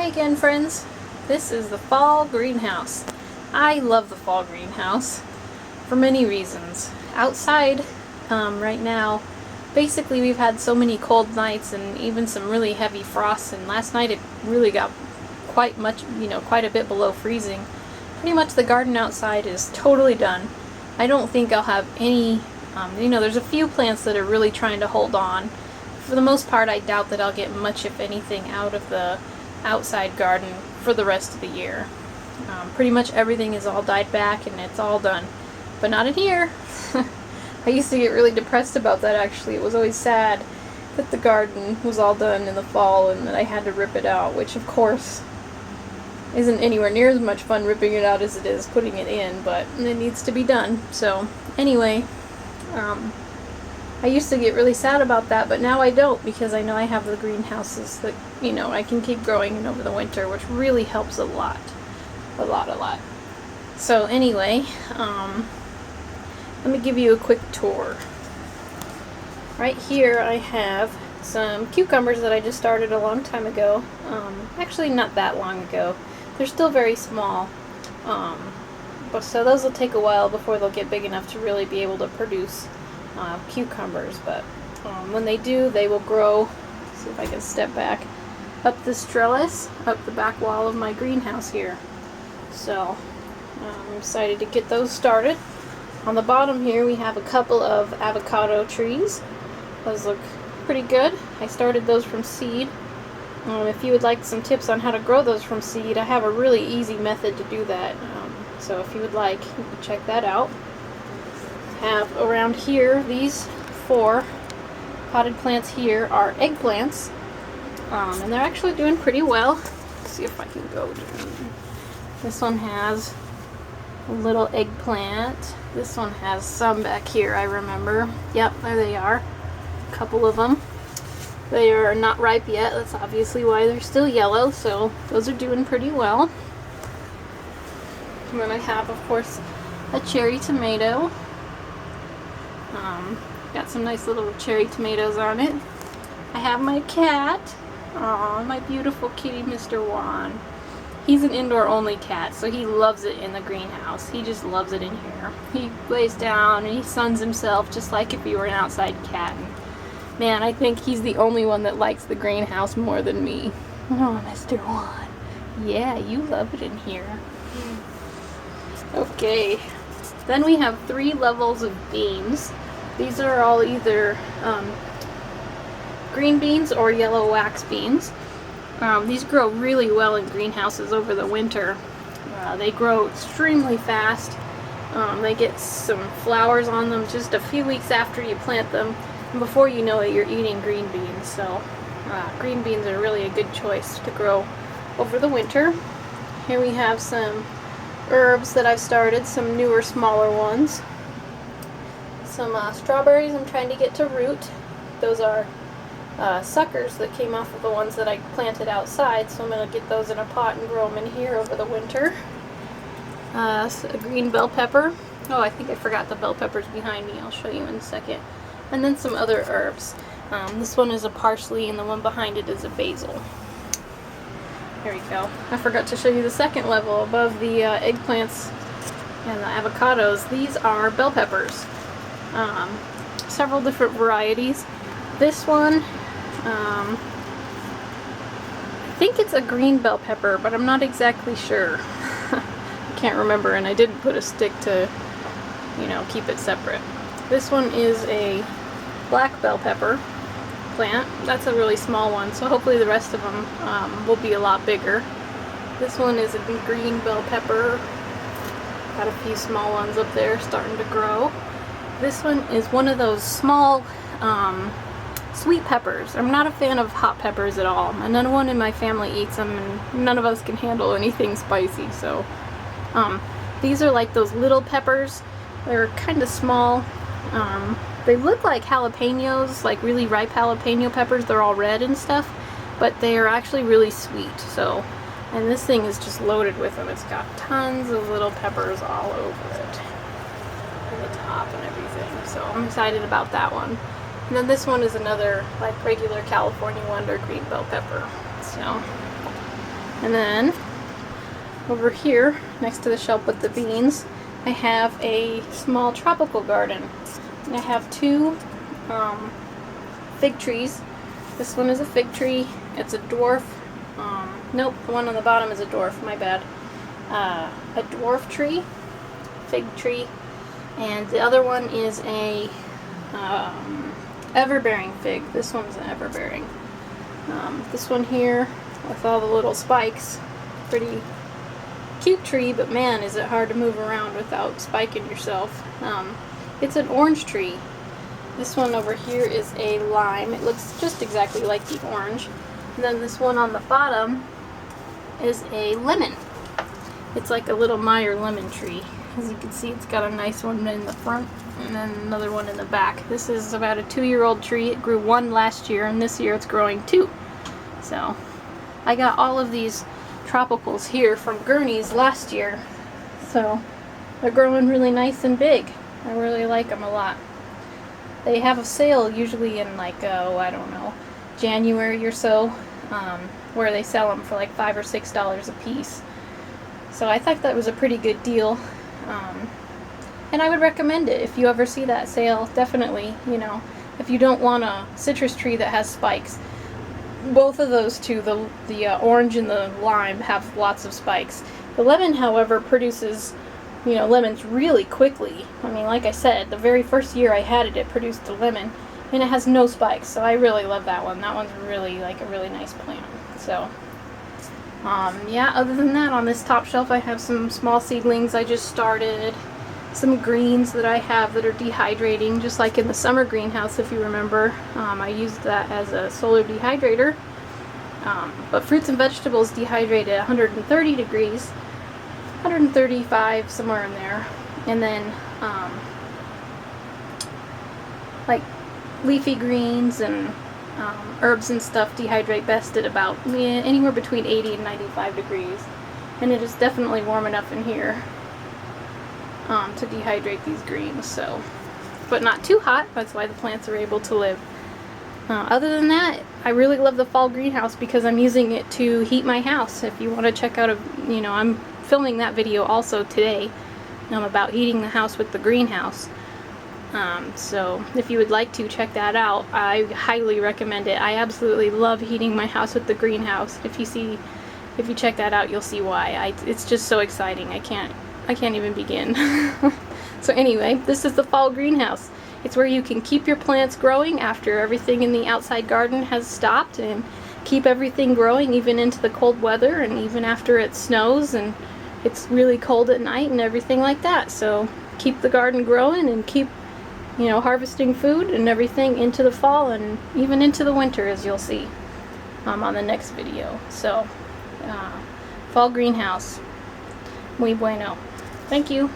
Hi again, friends. This is the fall greenhouse. I love the fall greenhouse for many reasons. Outside right now, basically we've had so many cold nights and even some really heavy frosts, and last night it really got quite a bit below freezing. Pretty much the garden outside is totally done. I don't think I'll have any, there's a few plants that are really trying to hold on. For the most part, I doubt that I'll get much, if anything, out of the outside garden for the rest of the year. Pretty much everything is all died back and it's all done. But not in here. I used to get really depressed about that, actually. It was always sad that the garden was all done in the fall and that I had to rip it out, which of course isn't anywhere near as much fun ripping it out as it is putting it in, but it needs to be done. So anyway, I used to get really sad about that, but now I don't, because I know I have the greenhouses that, I can keep growing in over the winter, which really helps a lot. A lot. So anyway, let me give you a quick tour. Right here I have some cucumbers that I just started a long time ago. Actually not that long ago. They're still very small. So those will take a while before they'll get big enough to really be able to produce cucumbers, but when they do, they will grow. Let's see if I can step back up this trellis, up the back wall of my greenhouse here. So I'm excited to get those started. On the bottom here we have a couple of avocado trees. Those look pretty good. I started those from seed. If you would like some tips on how to grow those from seed, I have a really easy method to do that. So if you would like, you can check that out. Have around here, these 4 potted plants here are eggplants, and they're actually doing pretty well. Let's see if I can go to this one. Has a little eggplant. This one has some back here, I remember. Yep, there they are, a couple of them. They are not ripe yet. That's obviously why they're still yellow, so those are doing pretty well. And then I have, of course, a cherry tomato. Got some nice little cherry tomatoes on it. I have my cat. Aw, my beautiful kitty, Mr. Juan. He's an indoor-only cat, so he loves it in the greenhouse. He just loves it in here. He lays down and he suns himself just like if he were an outside cat. And man, I think he's the only one that likes the greenhouse more than me. Oh, Mr. Juan. Yeah, you love it in here. Okay. Then we have 3 levels of beans. These are all either green beans or yellow wax beans. These grow really well in greenhouses over the winter. They grow extremely fast. They get some flowers on them just a few weeks after you plant them. And before you know it, you're eating green beans. So green beans are really a good choice to grow over the winter. Here we have some herbs that I've started, some newer, smaller ones. Some strawberries I'm trying to get to root. Those are suckers that came off of the ones that I planted outside, so I'm going to get those in a pot and grow them in here over the winter. A green bell pepper. Oh, I think I forgot the bell peppers behind me. I'll show you in a second. And then some other herbs. This one is a parsley and the one behind it is a basil. There we go. I forgot to show you the second level above the eggplants and the avocados. These are bell peppers. Several different varieties. This one, I think it's a green bell pepper, but I'm not exactly sure. I can't remember, and I didn't put a stick to, keep it separate. This one is a black bell pepper plant. That's a really small one, so hopefully the rest of them will be a lot bigger. This one is a green bell pepper. Got a few small ones up there starting to grow. This one is one of those small sweet peppers. I'm not a fan of hot peppers at all. And no one in my family eats them, and none of us can handle anything spicy. So these are like those little peppers. They're kind of small. They look like jalapenos, like really ripe jalapeno peppers. They're all red and stuff, but they are actually really sweet. So, and this thing is just loaded with them. It's got tons of little peppers all over it. The top and everything, so I'm excited about that one. And then this one is another like regular California Wonder green bell pepper. So And then over here, next to the shelf with the beans, I have a small tropical garden. And I have two fig trees. This one is a fig tree. It's a dwarf. Nope, the one on the bottom is a dwarf, my bad. A dwarf tree, fig tree, and the other one is a everbearing fig. This one's an everbearing. This one here with all the little spikes, pretty cute tree, but man, is it hard to move around without spiking yourself. It's an orange tree. This one over here is a lime. It looks just exactly like the orange. And then this one on the bottom is a lemon. It's like a little Meyer lemon tree. As you can see, it's got a nice one in the front and then another one in the back. This is about a 2-year-old tree. It grew 1 last year, and this year it's growing 2. So I got all of these tropicals here from Gurney's last year. So they're growing really nice and big. I really like them a lot. They have a sale usually in like, I don't know, January or so, where they sell them for like $5 or $6 a piece. So I thought that was a pretty good deal. And I would recommend it if you ever see that sale. Definitely, you know, if you don't want a citrus tree that has spikes. Both of those two, the orange and the lime, have lots of spikes. The lemon, however, produces, you know, lemons really quickly. I mean, like I said, the very first year I had it, it produced a lemon, and it has no spikes. So I really love that one. That one's really like a really nice plant. So yeah, other than that, on this top shelf I have some small seedlings I just started, some greens that I have that are dehydrating, just like in the summer greenhouse, if you remember. I used that as a solar dehydrator. But fruits and vegetables dehydrate at 130 degrees, 135, somewhere in there. And then like leafy greens and herbs and stuff dehydrate best at about anywhere between 80 and 95 degrees. And it is definitely warm enough in here to dehydrate these greens, so, but not too hot. That's why the plants are able to live. Other than that, I really love the fall greenhouse because I'm using it to heat my house. If you want to check out I'm filming that video also today about heating the house with the greenhouse. So if you would like to check that out, I highly recommend it. I absolutely love heating my house with the greenhouse. If you check that out, you'll see why. It's just so exciting. I can't even begin. So anyway, this is the fall greenhouse. It's where you can keep your plants growing after everything in the outside garden has stopped, and keep everything growing even into the cold weather, and even after it snows and it's really cold at night and everything like that. So keep the garden growing and keep, you know, harvesting food and everything into the fall and even into the winter, as you'll see on the next video. So fall greenhouse, muy bueno. Thank you.